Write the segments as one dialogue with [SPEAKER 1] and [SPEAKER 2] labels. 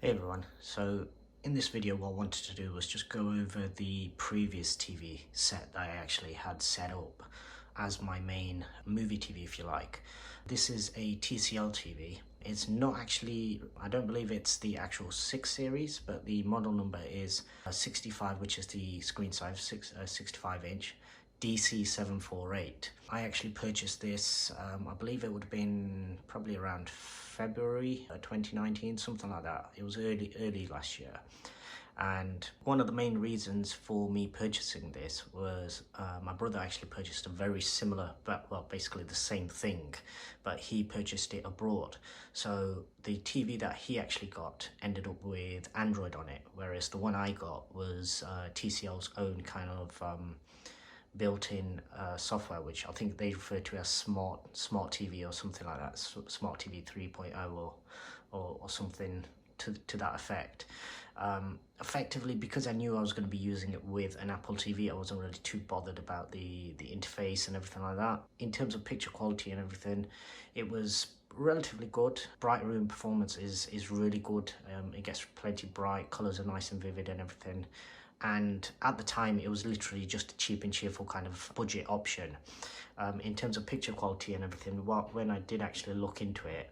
[SPEAKER 1] Hey everyone, so in this video what I wanted to do was just go over the previous TV set that I actually had set up as my main movie TV, if you like. This is a TCL TV. It's not actually, I don't believe it's the actual 6 series, but the model number is 65, which is the screen size, 65 inch. DC748. I actually purchased this, I believe it would have been probably around February 2019, something like that. It was early last year. And one of the main reasons for me purchasing this was my brother actually purchased a very similar, but well, basically the same thing, but he purchased it abroad. So the TV that he actually got ended up with Android on it, whereas the one I got was TCL's own kind of built-in software, which I think they refer to as smart TV or something like that, smart TV 3.0 or something to that effect. Effectively, because I knew I was going to be using it with an Apple TV, I wasn't really too bothered about the interface and everything like that. In terms of picture quality and everything, it was relatively good. Bright room performance is really good. It gets plenty bright, colors are nice and vivid and everything. And at the time, it was literally just a cheap and cheerful kind of budget option. In terms of picture quality and everything, when I did actually look into it,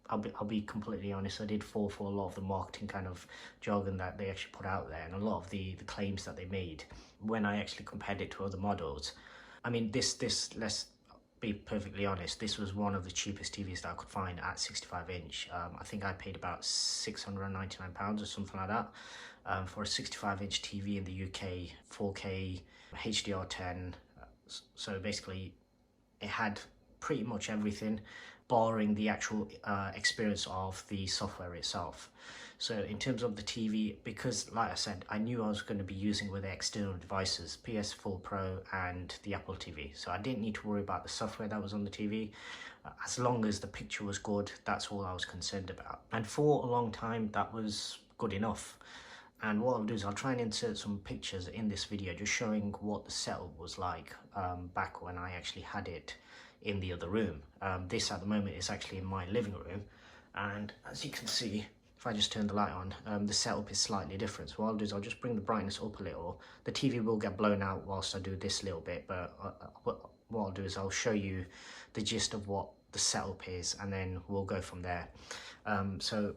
[SPEAKER 1] I'll be completely honest, I did fall for a lot of the marketing kind of jargon that they actually put out there, and a lot of the claims that they made when I actually compared it to other models. I mean, this let's be perfectly honest, this was one of the cheapest TVs that I could find at 65 inch. I think I paid about £699 or something like that for a 65 inch TV in the UK, 4K, HDR 10. So basically it had pretty much everything, barring the actual experience of the software itself. So in terms of the TV, because like I said, I knew I was going to be using with the external devices, PS4 Pro and the Apple TV. So I didn't need to worry about the software that was on the TV. As long as the picture was good, that's all I was concerned about. And for a long time, that was good enough. And what I'll do is I'll try and insert some pictures in this video just showing what the setup was like back when I actually had it in the other room. This at the moment is actually in my living room, and as you can see, if I just turn the light on, the setup is slightly different. So what I'll do is I'll just bring the brightness up a little. The TV will get blown out whilst I do this little bit, but what I'll do is I'll show you the gist of what the setup is, and then we'll go from there. So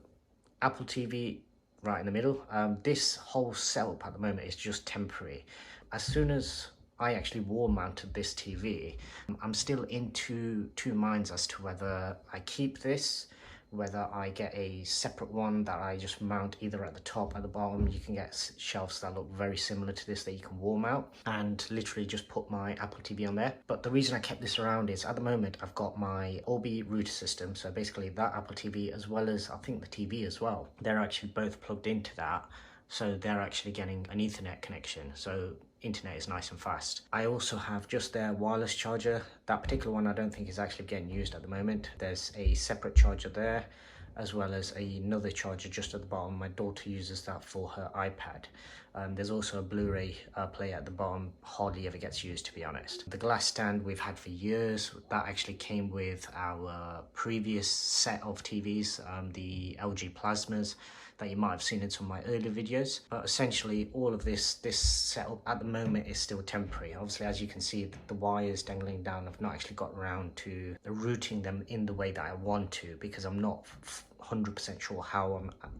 [SPEAKER 1] Apple TV right in the middle. This whole setup at the moment is just temporary. As soon as I actually wall mounted this TV, I'm still in two minds as to whether I keep this, whether I get a separate one that I just mount either at the top, at the bottom. You can get shelves that look very similar to this that you can wall mount, and literally just put my Apple TV on there. But the reason I kept this around is at the moment I've got my Orbi router system, so basically that Apple TV as well as I think the TV as well, they're actually both plugged into that, so they're actually getting an Ethernet connection, so internet is nice and fast. I also have just their wireless charger. That particular one I don't think is actually getting used at the moment. There's a separate charger there, as well as another charger just at the bottom. My daughter uses that for her iPad. There's also a Blu-ray player at the bottom, hardly ever gets used, to be honest. The glass stand we've had for years, that actually came with our previous set of TVs, the LG Plasmas that you might have seen in some of my earlier videos. But essentially all of this setup at the moment is still temporary. Obviously, as you can see, the wires dangling down, I've not actually got around to routing them in the way that I want to, because I'm not 100% sure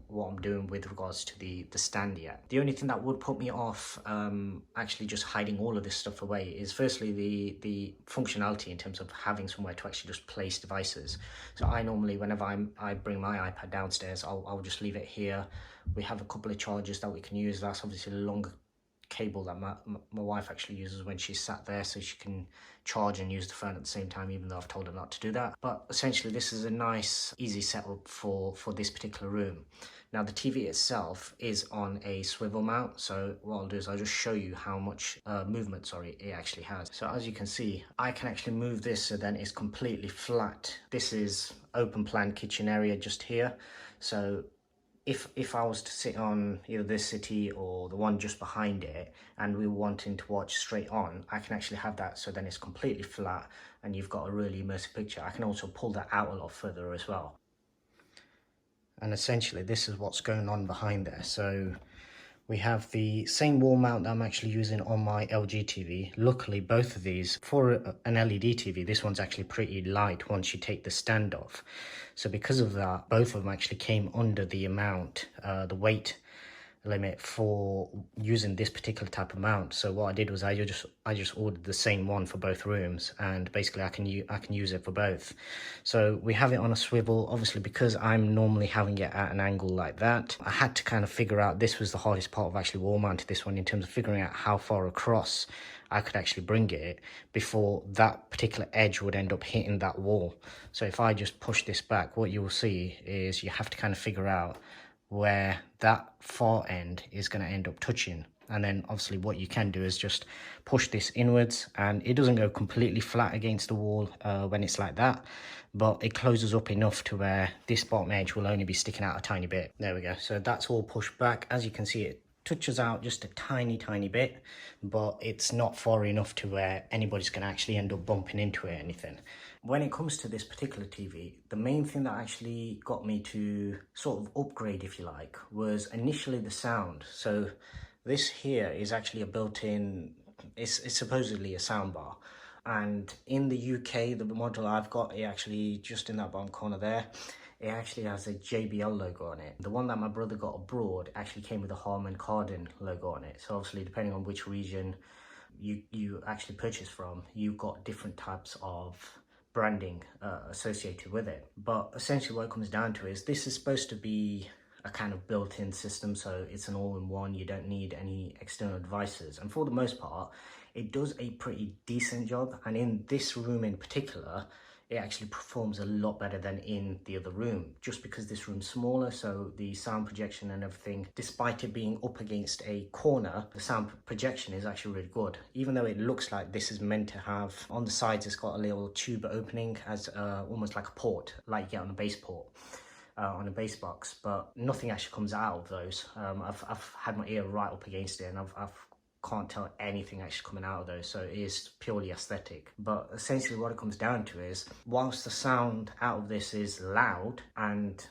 [SPEAKER 1] what I'm doing with regards to the stand yet. The only thing that would put me off actually just hiding all of this stuff away is firstly the functionality in terms of having somewhere to actually just place devices. So I normally, whenever I bring my iPad downstairs, I'll just leave it here. We have a couple of chargers that we can use. That's obviously a longer cable that my wife actually uses when she's sat there, so she can charge and use the phone at the same time, even though I've told her not to do that. But essentially this is a nice easy setup for this particular room. Now the TV itself is on a swivel mount, so what I'll do is I'll just show you how much movement it actually has. So as you can see, I can actually move this so then it's completely flat. This is open plan kitchen area just here, so if I was to sit on either this city or the one just behind it and we were wanting to watch straight on, I can actually have that so then it's completely flat and you've got a really immersive picture. I can also pull that out a lot further as well. and essentially this is what's going on behind there. So we have the same wall mount that I'm actually using on my LG TV. Luckily, both of these, for an LED TV, this one's actually pretty light once you take the stand off. So because of that, both of them actually came under the amount, the weight limit for using this particular type of mount. So what I did was I just ordered the same one for both rooms, and basically I can use it for both. So we have it on a swivel. Obviously, because I'm normally having it at an angle like that, I had to kind of figure out, this was the hardest part of actually wall mounting this one, in terms of figuring out how far across I could actually bring it before that particular edge would end up hitting that wall. So if I just push this back, what you will see is you have to kind of figure out where that far end is going to end up touching. And then obviously what you can do is just push this inwards, and it doesn't go completely flat against the wall when it's like that, but it closes up enough to where this bottom edge will only be sticking out a tiny bit. There we go. So that's all pushed back. As you can see, it touches out just a tiny bit, but it's not far enough to where anybody's going to actually end up bumping into it or anything. When it comes to this particular TV, the main thing that actually got me to sort of upgrade, if you like, was initially the sound. So this here is actually a built-in, it's supposedly a soundbar. And in the UK, the model I've got, it actually, just in that bottom corner there, it actually has a JBL logo on it. The one that my brother got abroad actually came with a Harman Kardon logo on it. So obviously, depending on which region you actually purchase from, you've got different types of branding associated with it. But essentially what it comes down to is, this is supposed to be a kind of built-in system, so it's an all-in-one. You don't need any external devices, and for the most part it does a pretty decent job. And in this room in particular, it actually performs a lot better than in the other room, just because this room's smaller, so the sound projection and everything, despite it being up against a corner, the sound projection is actually really good. Even though it looks like this is meant to have, on the sides it's got a little tube opening as almost like a port, like you get on a bass port. On a bass box, but nothing actually comes out of those. I've had my ear right up against it, and I can't tell anything actually coming out of those, so it is purely aesthetic. But essentially what it comes down to is, whilst the sound out of this is loud, and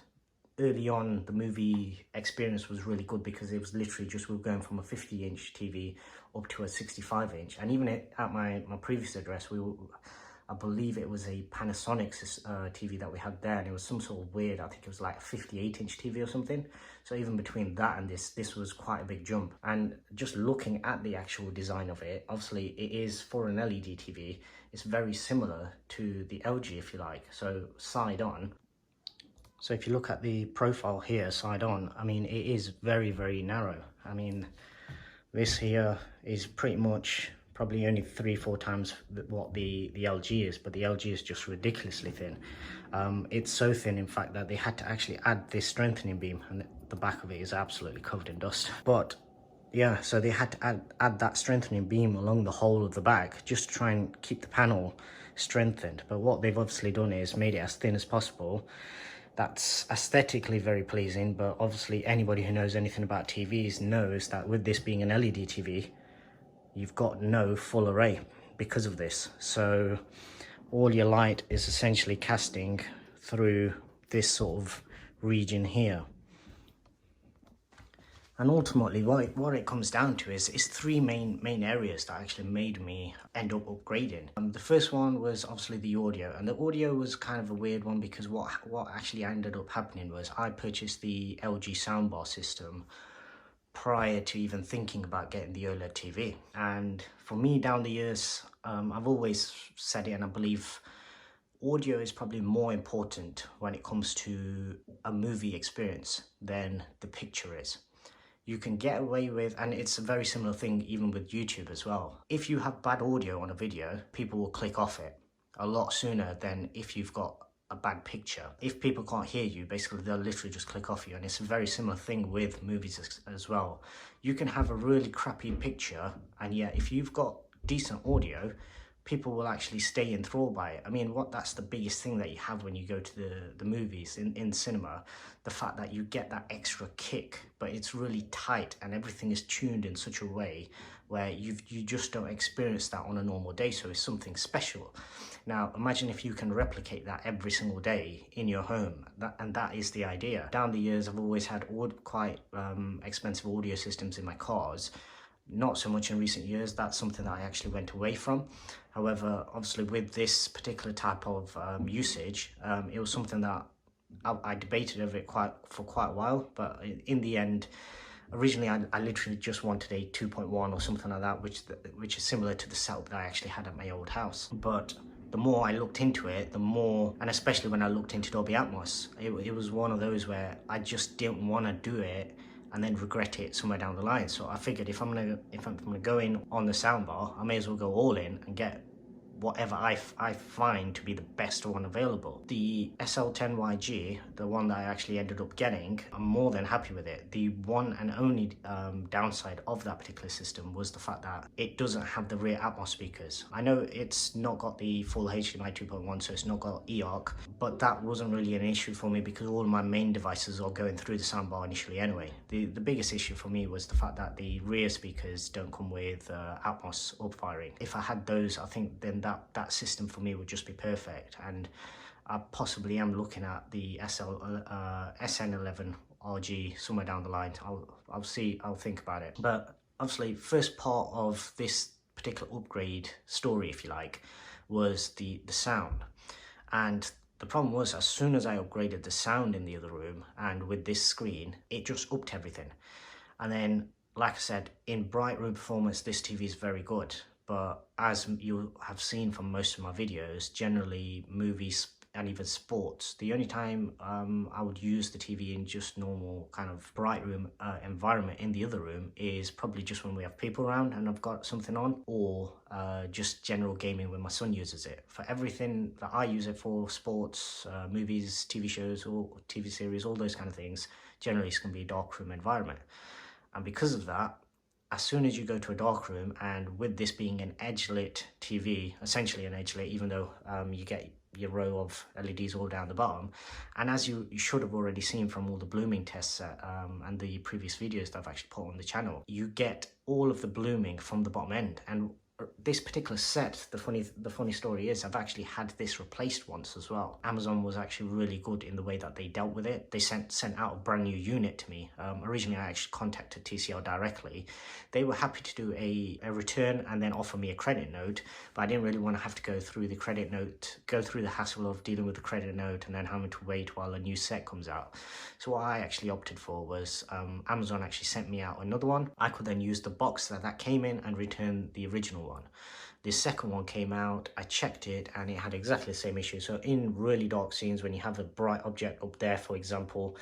[SPEAKER 1] early on the movie experience was really good, because it was literally just, we were going from a 50-inch TV up to a 65-inch, and even at my previous address, I believe it was a Panasonic TV that we had there, and it was some sort of weird, I think it was like a 58-inch TV or something. So even between that and this was quite a big jump. And just looking at the actual design of it, obviously it is for an LED TV. It's very similar to the LG, if you like, so side on. So if you look at the profile here, side on, I mean, it is very narrow. I mean, this here is pretty much probably only 3-4 times what the LG is, but the LG is just ridiculously thin. It's so thin, in fact, that they had to actually add this strengthening beam, and the back of it is absolutely covered in dust. But yeah, so they had to add that strengthening beam along the whole of the back just to try and keep the panel strengthened. But what they've obviously done is made it as thin as possible. That's aesthetically very pleasing, but obviously anybody who knows anything about TVs knows that with this being an LED TV, you've got no full array because of this. So all your light is essentially casting through this sort of region here. And ultimately what it comes down to is three main areas that actually made me end up upgrading. The first one was obviously the audio, and the audio was kind of a weird one, because what actually ended up happening was I purchased the LG soundbar system prior to even thinking about getting the OLED TV. And for me, down the years, I've always said it, and I believe audio is probably more important when it comes to a movie experience than the picture is. You can get away with, and it's a very similar thing even with YouTube as well. If you have bad audio on a video, people will click off it a lot sooner than if you've got a bad picture. If people can't hear you, basically they'll literally just click off you. And it's a very similar thing with movies as well. You can have a really crappy picture, and yet if you've got decent audio, people will actually stay enthralled by it. I mean, that's the biggest thing that you have when you go to the movies in cinema, the fact that you get that extra kick, but it's really tight and everything is tuned in such a way where you just don't experience that on a normal day, so it's something special. Now, imagine if you can replicate that every single day in your home, and that is the idea. Down the years, I've always had quite expensive audio systems in my cars. Not so much in recent years. That's something that I actually went away from. However, obviously with this particular type of usage, it was something that I debated over it for quite a while, but in the end, originally I literally just wanted a 2.1 or something like that, which is similar to the setup that I actually had at my old house. But the more I looked into it, the more, and especially when I looked into Dolby Atmos, it was one of those where I just didn't want to do it and then regret it somewhere down the line. So I figured if I'm gonna go in on the soundbar, I may as well go all in and get whatever I find to be the best one available. The SL10YG, the one that I actually ended up getting, I'm more than happy with it. The one and only downside of that particular system was the fact that it doesn't have the rear Atmos speakers. I know it's not got the full HDMI 2.1, so it's not got eARC, but that wasn't really an issue for me because all of my main devices are going through the soundbar initially anyway. The biggest issue for me was the fact that the rear speakers don't come with Atmos upfiring. If I had those, I think then that system for me would just be perfect, and I possibly am looking at the SN11 RG somewhere down the line. I'll think about it. But obviously, first part of this particular upgrade story, if you like, was the sound. And the problem was, as soon as I upgraded the sound in the other room and with this screen, it just upped everything. And then, like I said, in bright room performance, this TV is very good. But as you have seen from most of my videos, generally movies and even sports, the only time I would use the TV in just normal kind of bright room environment in the other room is probably just when we have people around and I've got something on, or just general gaming when my son uses it. For everything that I use it for, sports, movies, TV shows, or TV series, all those kind of things, generally it's going to be a dark room environment. And because of that, as soon as you go to a dark room, and with this being an edge-lit TV, essentially an edge-lit, even though you get your row of LEDs all down the bottom, and as you should have already seen from all the blooming tests and the previous videos that I've actually put on the channel, you get all of the blooming from the bottom end. And this particular set, the funny story is I've actually had this replaced once as well. Amazon was actually really good in the way that they dealt with it. They sent out a brand new unit to me. Originally I actually contacted TCL directly. They were happy to do a return and then offer me a credit note, but I didn't really want to have to go through the credit note, go through the hassle of dealing with the credit note and then having to wait while a new set comes out. So what I actually opted for was Amazon actually sent me out another one. I could then use the box that came in and return the original one. The second one came out, I checked it, and it had exactly the same issue. So in really dark scenes, when you have a bright object up there, for example,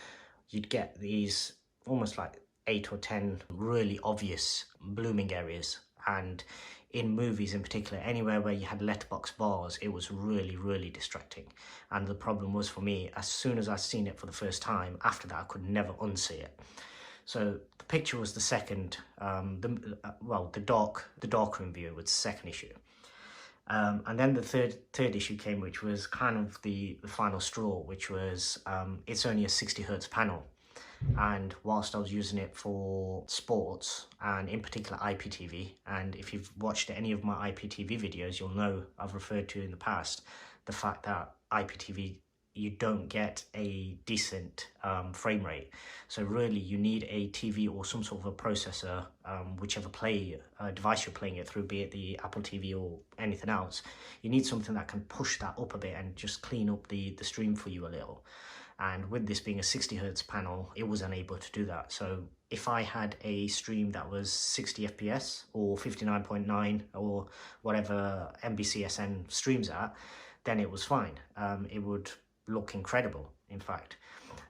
[SPEAKER 1] you'd get these almost like 8 or 10 really obvious blooming areas. And in movies in particular, anywhere where you had letterbox bars, it was really distracting. And the problem was for me, as soon as I'd seen it for the first time, after that I could never unsee it. So the picture was the second, the dark room view was the second issue. And then the third issue came, which was kind of the final straw, which was it's only a 60 hertz panel. And whilst I was using it for sports and in particular IPTV, and if you've watched any of my IPTV videos, you'll know I've referred to in the past the fact that IPTV, you don't get a decent frame rate. So really you need a TV or some sort of a processor, whichever device you're playing it through, be it the Apple TV or anything else. You need something that can push that up a bit and just clean up the stream for you a little. And with this being a 60 hertz panel, it was unable to do that. So if I had a stream that was 60 FPS or 59.9 or whatever NBCSN streams at, then it was fine. It would look incredible, in fact.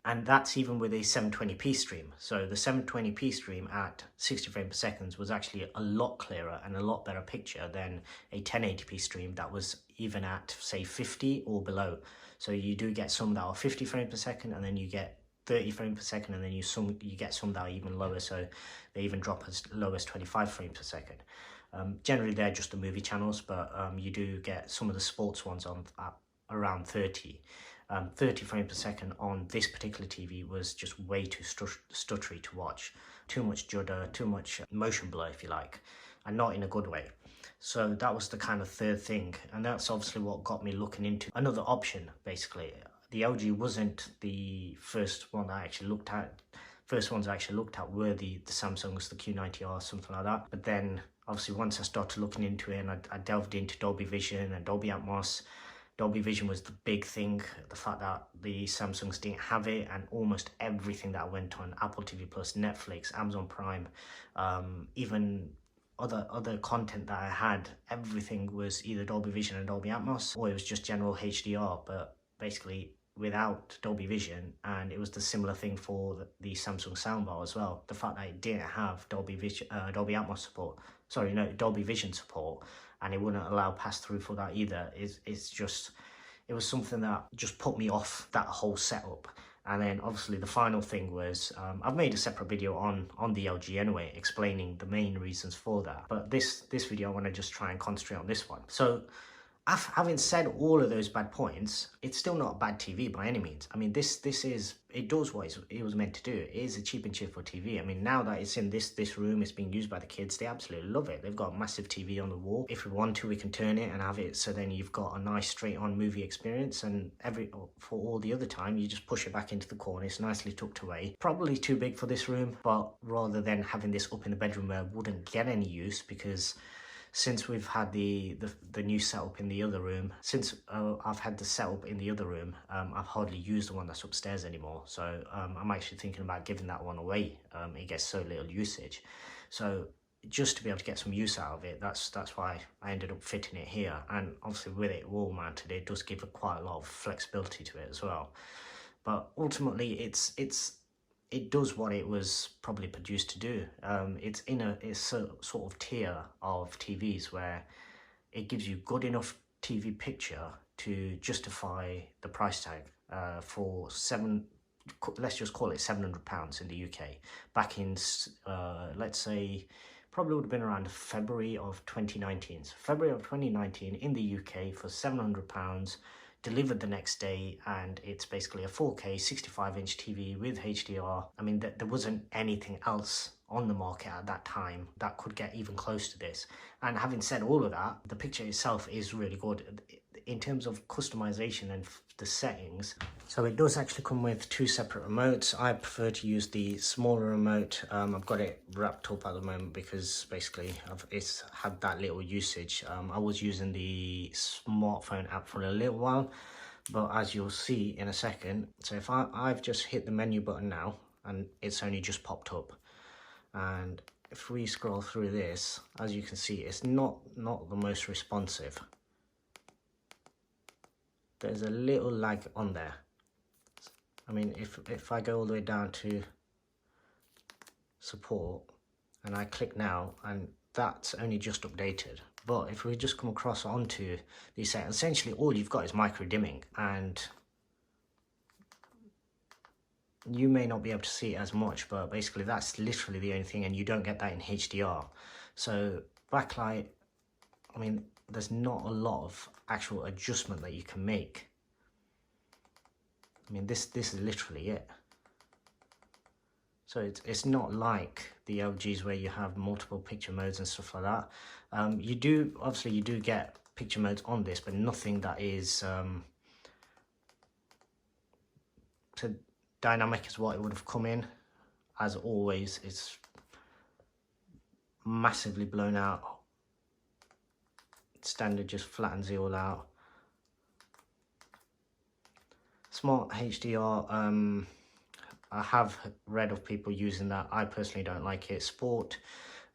[SPEAKER 1] And that's even with a 720p stream. So the 720p stream at 60 frames per second was actually a lot clearer and a lot better picture than a 1080p stream that was even at, say, 50 or below. So you do get some that are 50 frames per second, and then you get 30 frames per second, and then you get some that are even lower, so they even drop as low as 25 frames per second. Generally they're just the movie channels, but you do get some of the sports ones on at around 30. 30 frames per second on this particular TV was just way too stuttery to watch. Too much judder, too much motion blur, if you like, and not in a good way. So that was the kind of third thing, and that's obviously what got me looking into another option. Basically, the LG wasn't the first one I actually looked at. First ones I actually looked at were the Samsungs, the Q90R, something like that. But then obviously once I started looking into it and I delved into Dolby Vision and Dolby Atmos, Dolby Vision was the big thing. The fact that the Samsungs didn't have it, and almost everything that went on Apple TV Plus, Netflix, Amazon Prime, even other content that I had, everything was either Dolby Vision and Dolby Atmos, or it was just general HDR, but basically without Dolby Vision. And it was the similar thing for the Samsung soundbar as well. The fact that it didn't have Dolby Atmos support, sorry, no, Dolby Vision support, and it wouldn't allow pass-through for that either, it's just, it was something that just put me off that whole setup. And then obviously the final thing was, I've made a separate video on the LG anyway, explaining the main reasons for that. But this video, I want to just try and concentrate on this one. So having said all of those bad points, it's still not a bad TV by any means. I mean, this is, it does what it was meant to do. It is a cheap and cheerful TV. I mean, now that it's in this room, it's being used by the kids, they absolutely love it. They've got a massive TV on the wall. If we want to, we can turn it and have it, so then you've got a nice straight on movie experience, and for all the other time, you just push it back into the corner. It's nicely tucked away. Probably too big for this room, but rather than having this up in the bedroom where it wouldn't get any use, because since we've had the new setup in the other room, since I've had the setup in the other room, I've hardly used the one that's upstairs anymore. So I'm actually thinking about giving that one away. It gets so little usage. So just to be able to get some use out of it, that's why I ended up fitting it here. And obviously with it wall mounted, it does give quite a lot of flexibility to it as well. But ultimately, it does what it was probably produced to do. It's in a sort of tier of TVs where it gives you good enough TV picture to justify the price tag for let's just call it £700 in the UK. Back in, let's say, probably would have been around February of 2019. So February of 2019 in the UK for £700, delivered the next day, and it's basically a 4K 65-inch TV with HDR. I mean, there wasn't anything else on the market at that time that could get even close to this. And having said all of that, the picture itself is really good in terms of customization and the settings. So it does actually come with two separate remotes. I prefer to use the smaller remote. I've got it wrapped up at the moment because basically it's had that little usage. I was using the smartphone app for a little while, but as you'll see in a second, so if I've just hit the menu button now, and it's only just popped up, and if we scroll through this, as you can see, it's not the most responsive. There's a little lag on there. I mean, if I go all the way down to support and I click now, and that's only just updated. But if we just come across onto these settings, essentially all you've got is micro dimming, and you may not be able to see it as much, but basically that's literally the only thing, and you don't get that in HDR. So backlight, I mean, there's not a lot of actual adjustment that you can make. I mean, this is literally it. So it's not like the LGs where you have multiple picture modes and stuff like that. Obviously you do get picture modes on this, but nothing that is so dynamic as what it would have come in. As always, it's massively blown out. Standard just flattens it all out. Smart HDR, I have read of people using that. I personally don't like it. Sport,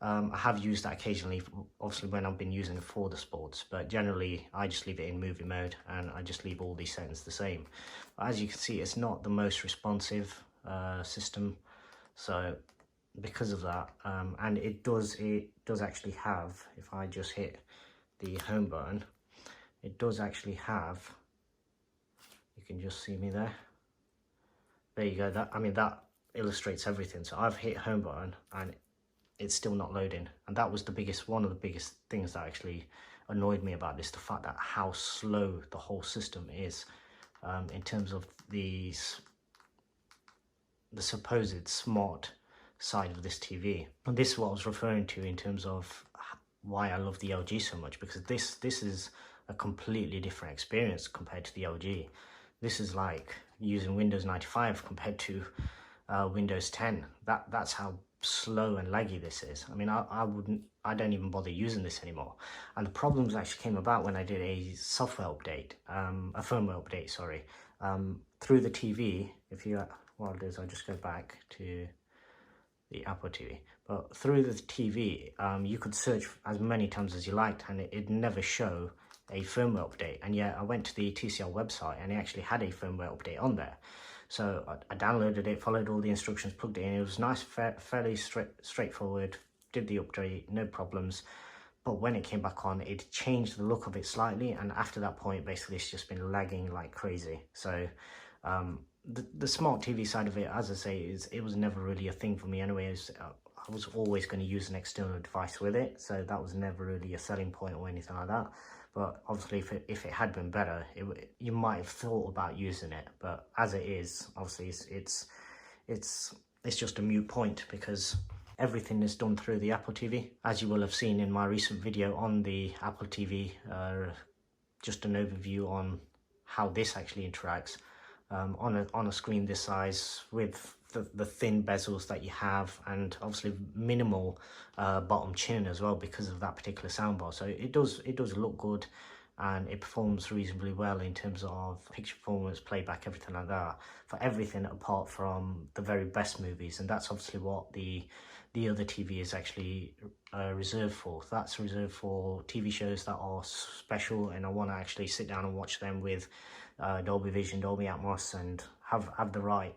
[SPEAKER 1] I have used that occasionally, obviously when I've been using it for the sports, but generally I just leave it in movie mode and I just leave all these settings the same. But as you can see, it's not the most responsive system, so because of that, and it does actually have, if I just hit the home button, it does actually have, you can just see me there you go, that, I mean, that illustrates everything. So I've hit home button and it's still not loading. And that was one of the biggest things that actually annoyed me about this, the fact that how slow the whole system is in terms of the supposed smart side of this TV. And this is what I was referring to in terms of why I love the LG so much, because this is a completely different experience compared to the LG. This is like using Windows 95 compared to Windows 10. That's how slow and laggy this is. I mean, I don't even bother using this anymore. And the problems actually came about when I did a software update, a firmware update, sorry, through the TV. What I'll do is I'll just go back to the Apple TV. But through the TV, you could search as many times as you liked, and it'd never show a firmware update. And yet I went to the TCL website and it actually had a firmware update on there. So I downloaded it, followed all the instructions, plugged it in. It was nice, fairly straightforward, did the update, no problems. But when it came back on, it changed the look of it slightly. And after that point, basically, it's just been lagging like crazy. So the smart TV side of it, as I say, it was never really a thing for me anyway. I was always going to use an external device with it. So that was never really a selling point or anything like that. But obviously, if it had been better, you might have thought about using it. But as it is, obviously, it's just a moot point, because everything is done through the Apple TV. As you will have seen in my recent video on the Apple TV, just an overview on how this actually interacts on a screen this size, with the thin bezels that you have, and obviously minimal bottom chin as well because of that particular soundbar. So it does look good, and it performs reasonably well in terms of picture performance, playback, everything like that, for everything apart from the very best movies. And that's obviously what the other TV is actually reserved for. That's reserved for TV shows that are special, and I want to actually sit down and watch them with Dolby Vision, Dolby Atmos, and have the right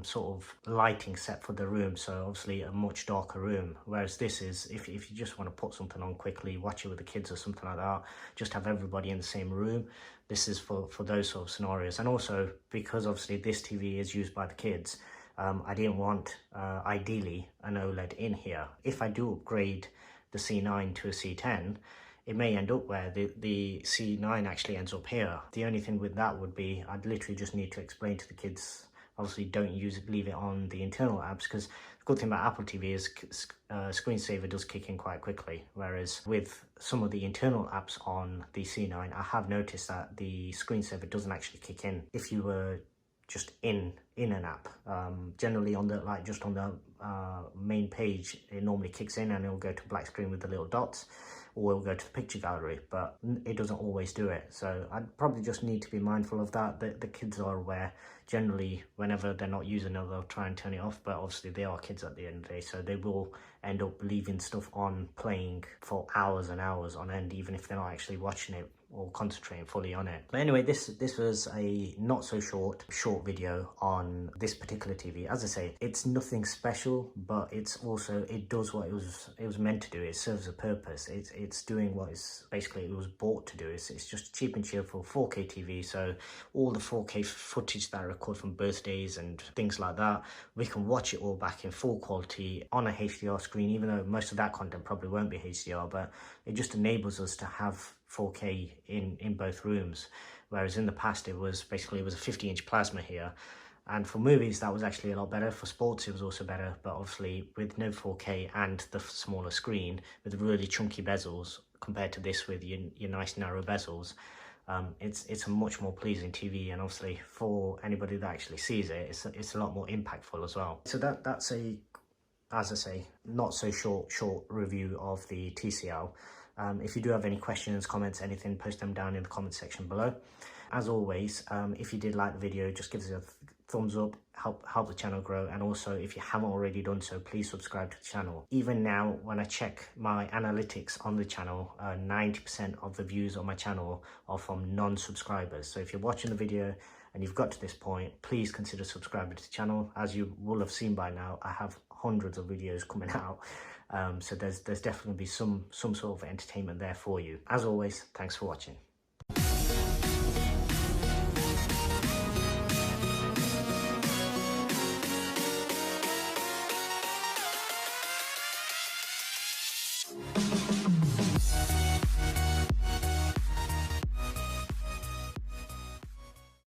[SPEAKER 1] sort of lighting set for the room. So obviously a much darker room, whereas this is, if you just want to put something on quickly, watch it with the kids or something like that, just have everybody in the same room. This is for those sort of scenarios. And also, because obviously this TV is used by the kids, I didn't want ideally an OLED in here. If I do upgrade the C9 to a C10, it may end up where the C9 actually ends up here. The only thing with that would be I'd literally just need to explain to the kids, obviously don't use it, leave it on the internal apps, because the good thing about Apple TV is screensaver does kick in quite quickly, whereas with some of the internal apps on the C9, I have noticed that the screensaver doesn't actually kick in if you were just in an app. Generally on the just on the main page, it normally kicks in and it'll go to black screen with the little dots, or it'll go to the picture gallery, but it doesn't always do it. So I'd probably just need to be mindful of that. The kids are aware. Generally, whenever they're not using it, they'll try and turn it off, but obviously they are kids at the end of the day, so they will end up leaving stuff on, playing for hours and hours on end, even if they're not actually watching it or concentrating fully on it. But anyway, this was a not so short video on this particular TV. As I say, it's nothing special, but it's also, it does what it was meant to do. It serves a purpose. It's doing what is basically it was bought to do. It's just cheap and cheerful 4K TV. So all the 4K footage that I record from birthdays and things like that, we can watch it all back in full quality on a HDR screen, even though most of that content probably won't be HDR, but it just enables us to have 4K in both rooms, whereas in the past it was a 50-inch plasma here. And for movies that was actually a lot better. For sports it was also better, but obviously with no 4K and the smaller screen with really chunky bezels compared to this with your nice narrow bezels, it's a much more pleasing TV. And obviously for anybody that actually sees it, it's a lot more impactful as well. So that's a, as I say, not so short review of the TCL. If you do have any questions, comments, anything, post them down in the comment section below. As always, if you did like the video, just give us a thumbs up, help the channel grow. And also, if you haven't already done so, please subscribe to the channel. Even now, when I check my analytics on the channel, 90% of the views on my channel are from non-subscribers. So if you're watching the video and you've got to this point, please consider subscribing to the channel. As you will have seen by now, I have hundreds of videos coming out. So there's definitely be some sort of entertainment there for you. As always, thanks for watching.